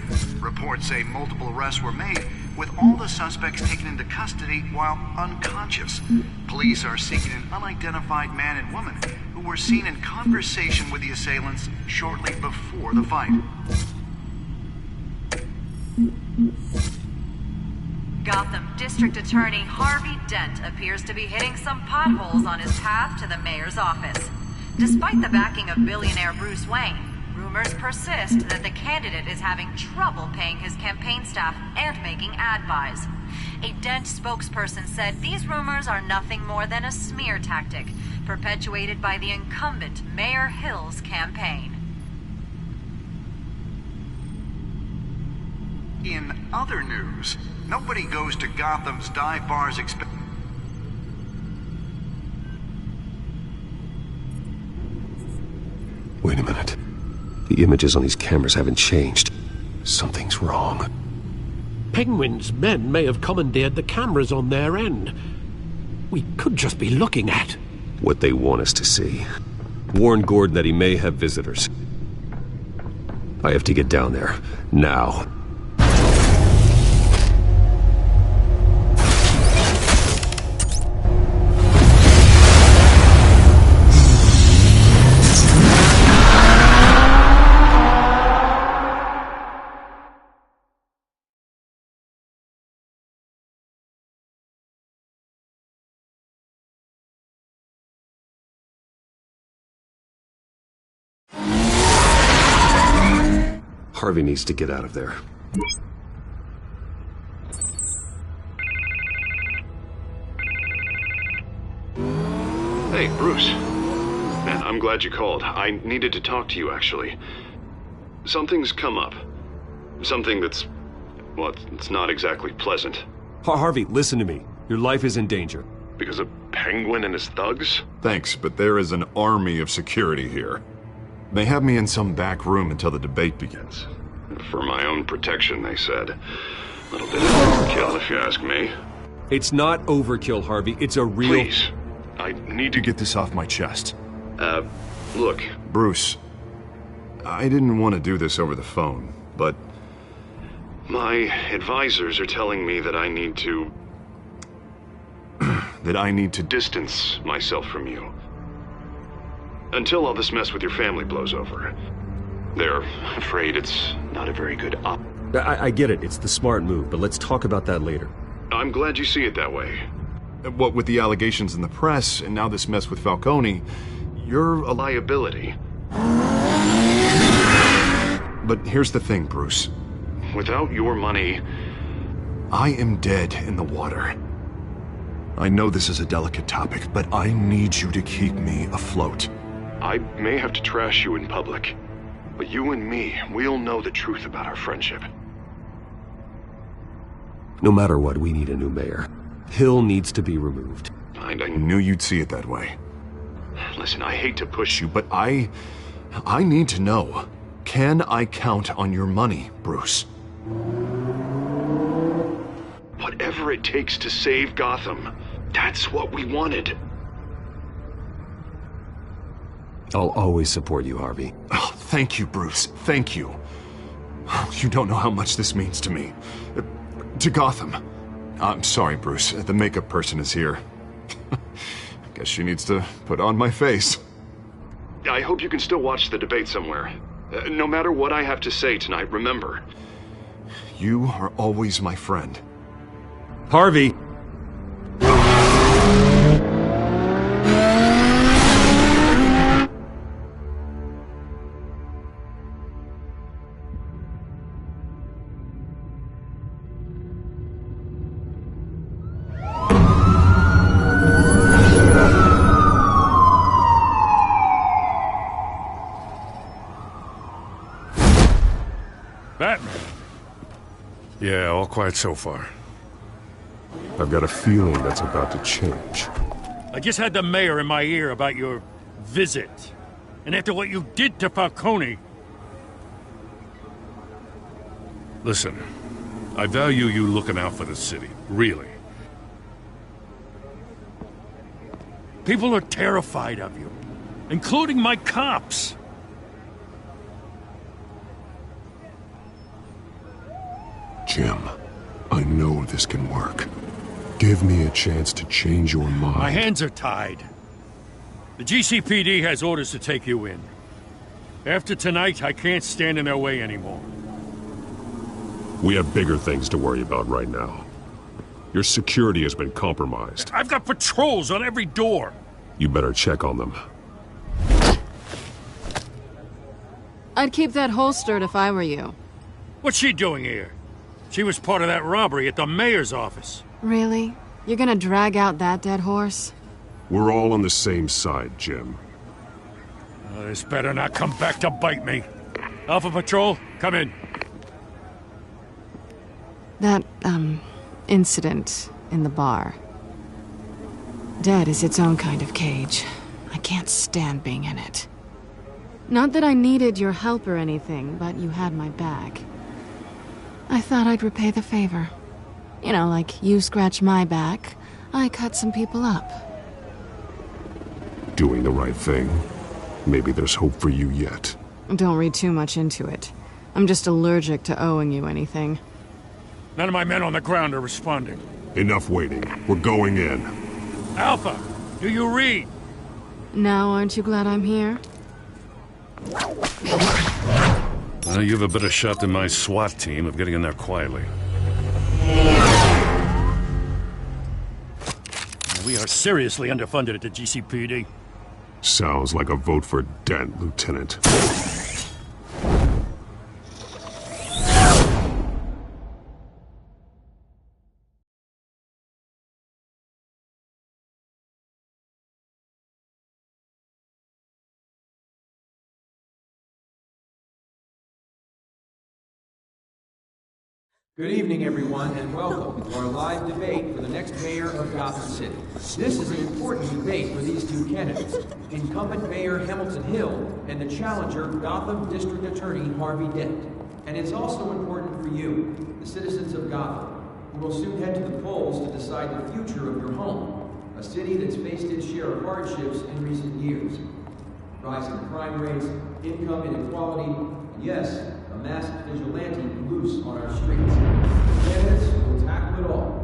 Reports say multiple arrests were made, with all the suspects taken into custody while unconscious. Police are seeking an unidentified man and woman who were seen in conversation with the assailants shortly before the fight. Gotham District Attorney Harvey Dent appears to be hitting some potholes on his path to the mayor's office. Despite the backing of billionaire Bruce Wayne, rumors persist that the candidate is having trouble paying his campaign staff and making ad buys. A Dent spokesperson said these rumors are nothing more than a smear tactic perpetuated by the incumbent Mayor Hill's campaign. In other news, nobody goes to Gotham's dive bars Wait a minute. The images on these cameras haven't changed. Something's wrong. Penguin's men may have commandeered the cameras on their end. We could just be looking at what they want us to see. Warn Gordon that he may have visitors. I have to get down there, now. Harvey needs to get out of there. Hey, Bruce. Man, I'm glad you called. I needed to talk to you, actually. Something's come up. Something that's... well, it's not exactly pleasant. Harvey, listen to me. Your life is in danger. Because of Penguin and his thugs? Thanks, but there is an army of security here. They have me in some back room until the debate begins. For my own protection, they said. A little bit of overkill, if you ask me. It's not overkill, Harvey. It's a real... Please. I need to get this off my chest. Look. Bruce, I didn't want to do this over the phone, but... my advisors are telling me that I need to... that I need to distance myself from you. Until all this mess with your family blows over. They're afraid it's not a very good op... I get it. It's the smart move, but let's talk about that later. I'm glad you see it that way. What with the allegations in the press, and now this mess with Falcone, you're a liability. But here's the thing, Bruce. Without your money... I am dead in the water. I know this is a delicate topic, but I need you to keep me afloat. I may have to trash you in public, but you and me, we'll know the truth about our friendship. No matter what, we need a new mayor. Hill needs to be removed. I knew you'd see it that way. Listen, I hate to push you, but I need to know. Can I count on your money, Bruce? Whatever it takes to save Gotham, that's what we wanted. I'll always support you, Harvey. Oh, thank you, Bruce. Thank you. You don't know how much this means to me. To Gotham. I'm sorry, Bruce. The makeup person is here. Guess she needs to put on my face. I hope you can still watch the debate somewhere. No matter what I have to say tonight, remember. You are always my friend. Harvey! quiet so far. I've got a feeling that's about to change. I just had the mayor in my ear about your visit. And after what you did to Falcone... Listen, I value you looking out for the city, really. People are terrified of you, including my cops. Jim, I know this can work. Give me a chance to change your mind. My hands are tied. The GCPD has orders to take you in. After tonight, I can't stand in their way anymore. We have bigger things to worry about right now. Your security has been compromised. I've got patrols on every door. You better check on them. I'd keep that holstered if I were you. What's she doing here? She was part of that robbery at the mayor's office. Really? You're gonna drag out that dead horse? We're all on the same side, Jim. This better not come back to bite me. Alpha Patrol, come in. That, incident in the bar. Dead is its own kind of cage. I can't stand being in it. Not that I needed your help or anything, but you had my back. I thought I'd repay the favor. You know, like you scratch my back, I cut some people up. Doing the right thing. Maybe there's hope for you yet. Don't read too much into it. I'm just allergic to owing you anything. None of my men on the ground are responding. Enough waiting. We're going in. Alpha, do you read? Now, aren't you glad I'm here? Well, you have a better shot than my SWAT team of getting in there quietly. We are seriously underfunded at the GCPD. Sounds like a vote for Dent, Lieutenant. Good evening, everyone, and welcome to our live debate for the next mayor of Gotham City. This is an important debate for these two candidates, incumbent Mayor Hamilton Hill and the challenger, Gotham District Attorney Harvey Dent. And it's also important for you, the citizens of Gotham, who will soon head to the polls to decide the future of your home, a city that's faced its share of hardships in recent years. Rising crime rates, income inequality, and yes, a masked vigilante loose on our streets. Candidates will tackle it all.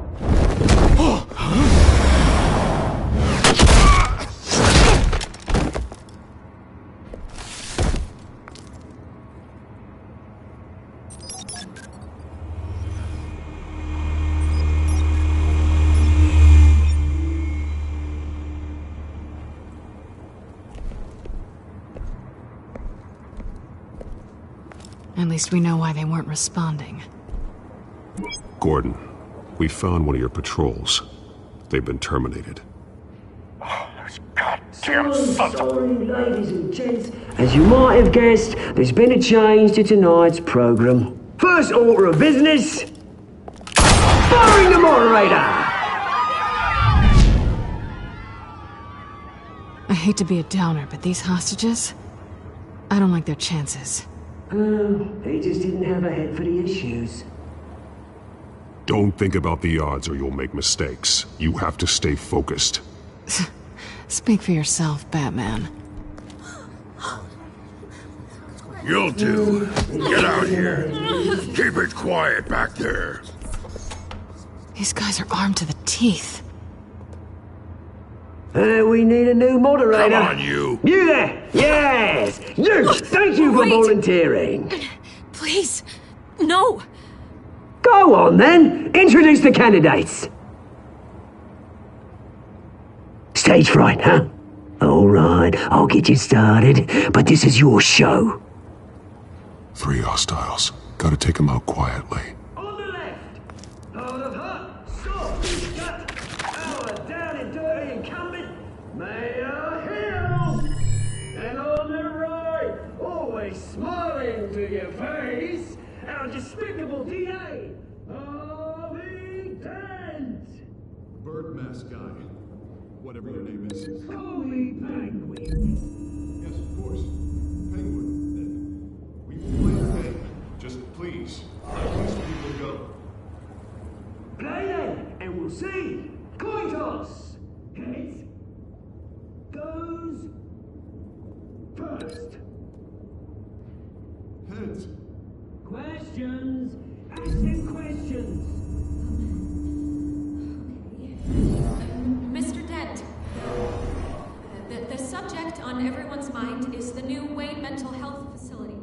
At least we know why they weren't responding. Gordon, we found one of your patrols. They've been terminated. Goddamn sorry, ladies and gents. As you might have guessed, there's been a change to tonight's program. First order of business, firing the moderator! I hate to be a downer, but these hostages, I don't like their chances. He just didn't have a head for the issues. Don't think about the odds or you'll make mistakes. You have to stay focused. Speak for yourself, Batman. You'll do. Get out here. Keep it quiet back there. These guys are armed to the teeth. We need a new moderator. Come on, you. You there! Yes! You! Thank you for volunteering. Please, no. Go on, then. Introduce the candidates. Stage fright, huh? All right, I'll get you started, but this is your show. 3 hostiles. Gotta take them out quietly. On the left, hard of heart, soft, gut, our down and dirty incumbent, Mayor Hill. And on the right, always smiling to your face, our despicable DA, whatever your name is. Call me Penguin. Yes, of course. Penguin. We will play your game. Just please, let these people go. Play then, and we'll see. Coin toss. Heads goes first. Heads. Questions. Ask them questions. Mr. Dent, the subject on everyone's mind is the new Wayne Mental Health Facility.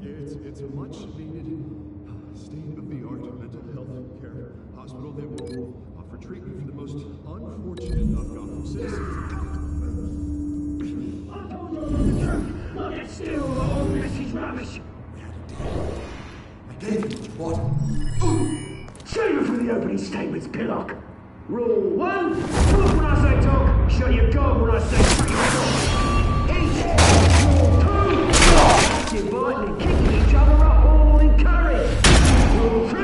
It's a much needed state-of-the-art mental health care hospital that will offer treatment for the most unfortunate of Gotham citizens. I told you about the truth. Look at still all this is rubbish. I gave you what? Save it for the opening statements, Pillock. Rule 1, talk when I say talk, shut your gob when I say shut your gob. Eat. Rule 2, active biting and kicking each other up all encouraged. Rule 3,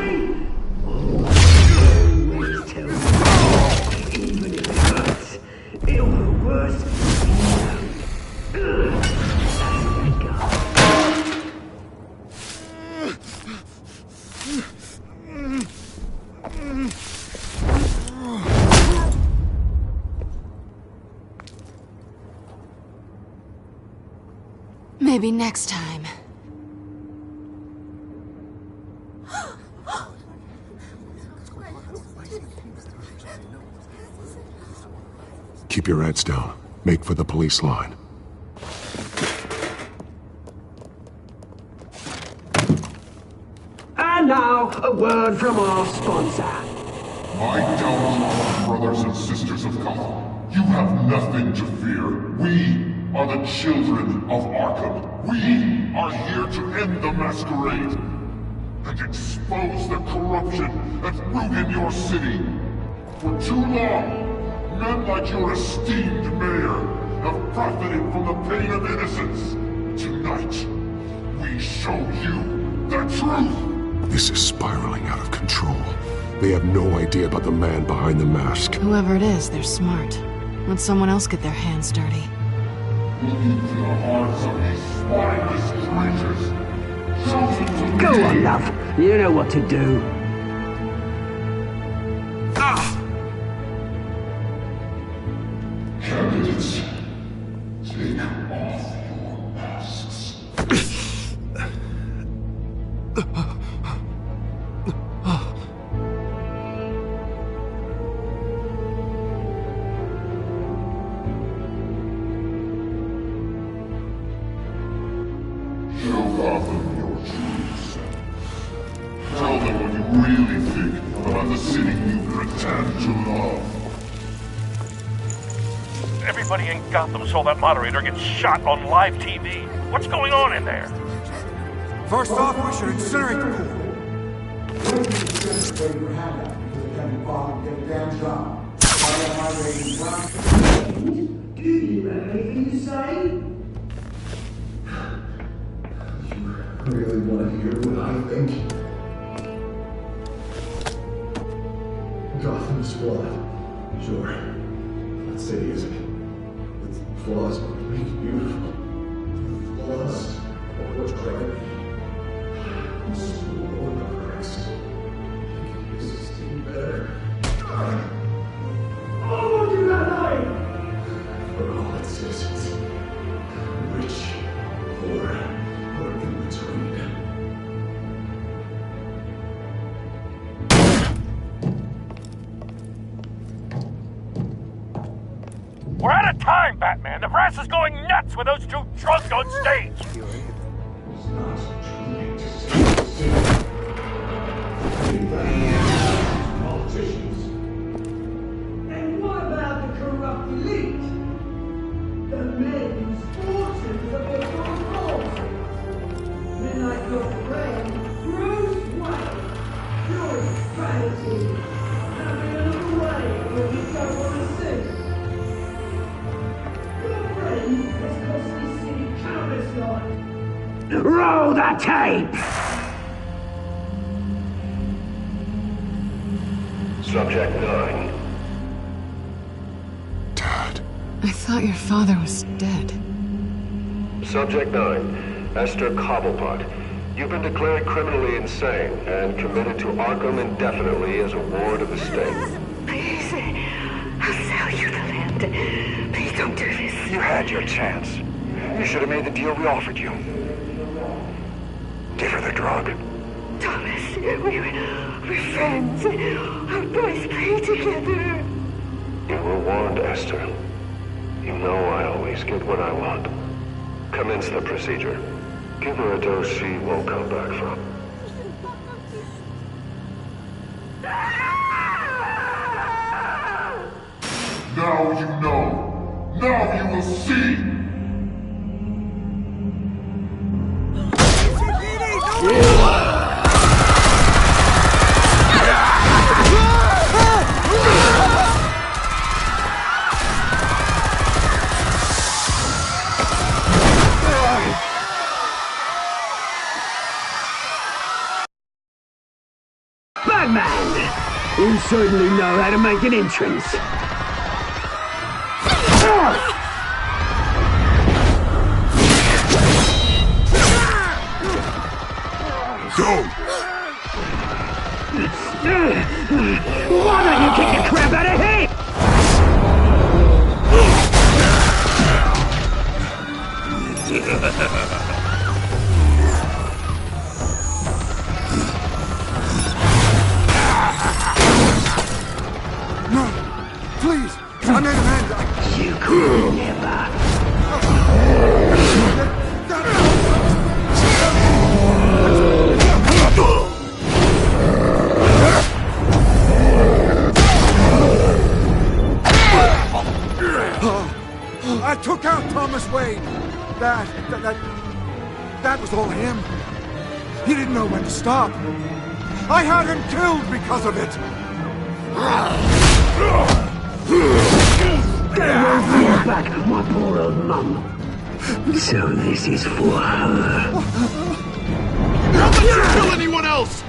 always tell me, even if it hurts, it'll hurt worse. Maybe next time. Keep your heads down. Make for the police line. And now, a word from our sponsor. My downfall, brothers and sisters of Gotham. You have nothing to fear. We are the children of Arkham. We are here to end the masquerade and expose the corruption that rooted your city. For too long, men like your esteemed mayor have profited from the pain of innocence. Tonight, we show you the truth. This is spiraling out of control. They have no idea about the man behind the mask. Whoever it is, they're smart. Let someone else get their hands dirty. Look into the hearts of these spineless creatures. Chosen to Go on, love. You know what to do. Candidates, take off your masks. Show Gotham your true self. Tell them what you really think about the city you pretend to love. Everybody in Gotham saw that moderator get shot on live TV. What's going on in there? First off, we should incinerate the pool. Do you have anything to say? You really want to hear what I think? Gotham is flawed. Sure. That city isn't. Its flaws make it beautiful. Flaws are what drive me. I'm so overpressed. This is getting better. Oh, do that lie! For all its citizens. Rich, poor, or in between. We're out of time, Batman. The brass is going nuts with those two drunks on stage. And what about the corrupt elite? The men whose fortunes have been forced. Men like your friend, Bruce Wayne. Your vanity. Having another way when you don't want to see. Your friend has cost this city countless lives. Roll the tape! Subject 9. I thought your father was dead. Subject 9, Esther Cobblepot. You've been declared criminally insane and committed to Arkham indefinitely as a ward of the state. Please, I'll sell you the land. Please don't do this. You had your chance. You should have made the deal we offered you. Give her the drug. Thomas, we're friends. Our boys play together. You were warned, Esther. You know I always get what I want. Commence the procedure. Give her a dose she won't come back from. Now you know. Now you will see. Batman! You certainly know how to make an entrance. Go! Why don't you kick the crap out of him? No, please, I made amends. You could never. I took out Thomas Wayne. That was all him. He didn't know when to stop. I had him killed because of it. That won't bring back my poor old mum. So this is for her. Don't let you kill anyone else!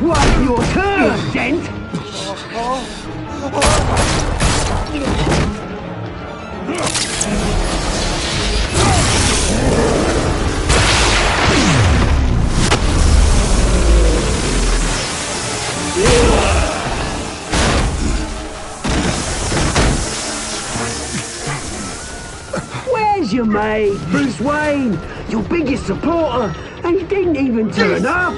What's your turn, Dent? Where's your mate, Bruce Wayne? Your biggest supporter, and he didn't even turn up.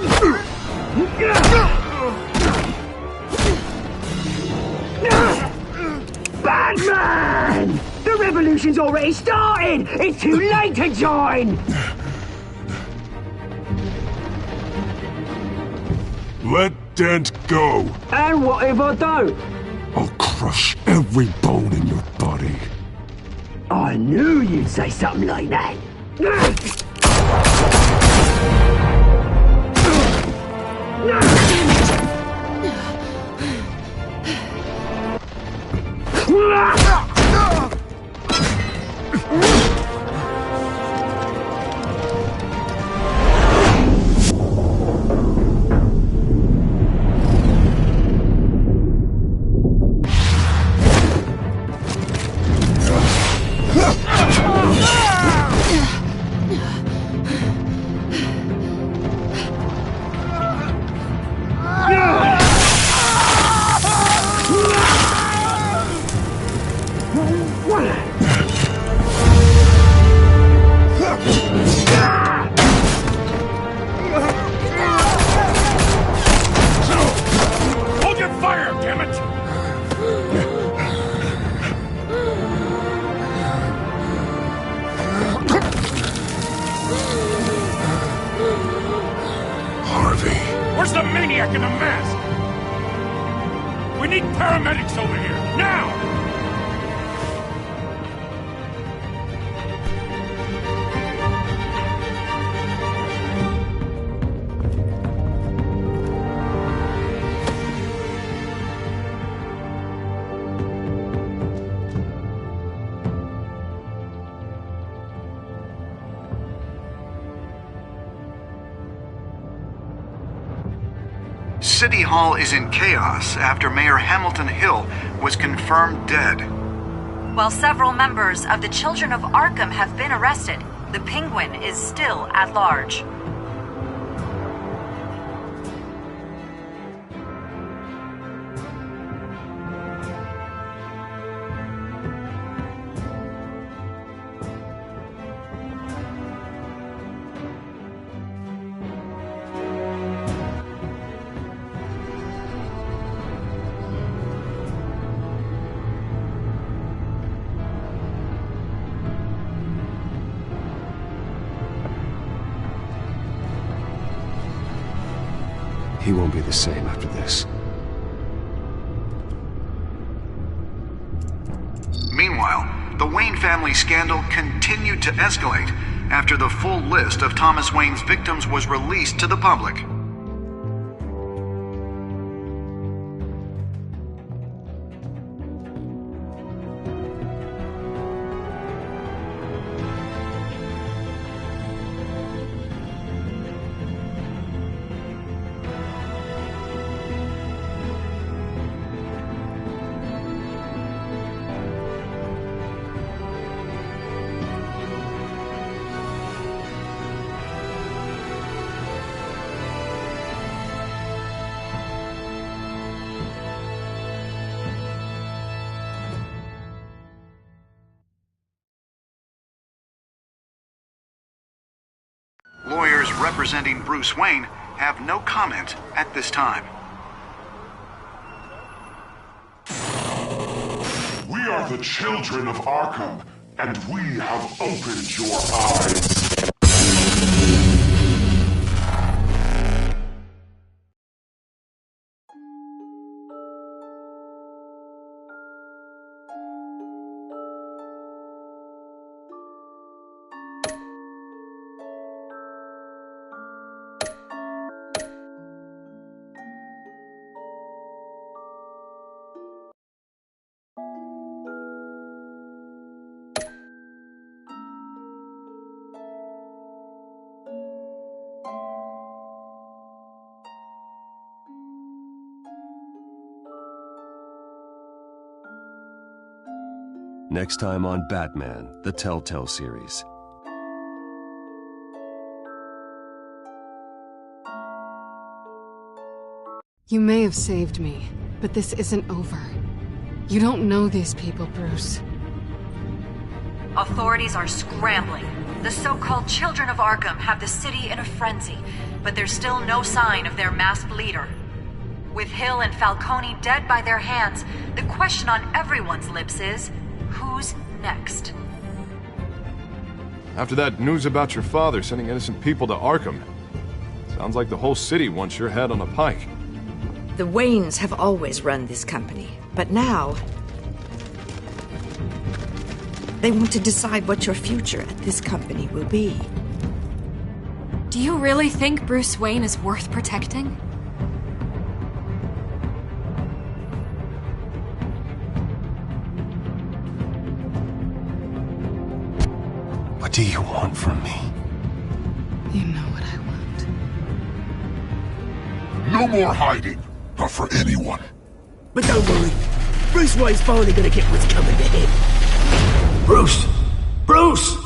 Batman! The revolution's already started! It's too late to join! Let Dent go. And what if I don't? I'll crush every bone in your body. I knew you'd say something like that. Hold your fire, damn it! Harvey. Where's the maniac in the mask? We need paramedics over here, now! City Hall is in chaos after Mayor Hamilton Hill was confirmed dead. While several members of the Children of Arkham have been arrested, the Penguin is still at large. He won't be the same after this. Meanwhile, the Wayne family scandal continued to escalate after the full list of Thomas Wayne's victims was released to the public. Lawyers representing Bruce Wayne have no comment at this time. We are the children of Arkham, and we have opened your eyes. Next time on Batman, the Telltale series. You may have saved me, but this isn't over. You don't know these people, Bruce. Authorities are scrambling. The so-called Children of Arkham have the city in a frenzy, but there's still no sign of their masked leader. With Hill and Falcone dead by their hands, the question on everyone's lips is, who's next? After that news about your father sending innocent people to Arkham, sounds like the whole city wants your head on a pike. The Waynes have always run this company, but now they want to decide what your future at this company will be. Do you really think Bruce Wayne is worth protecting? What do you want from me? You know what I want. No more hiding, not for anyone. But don't worry, Bruce Wayne's finally gonna get what's coming to him. Bruce! Bruce!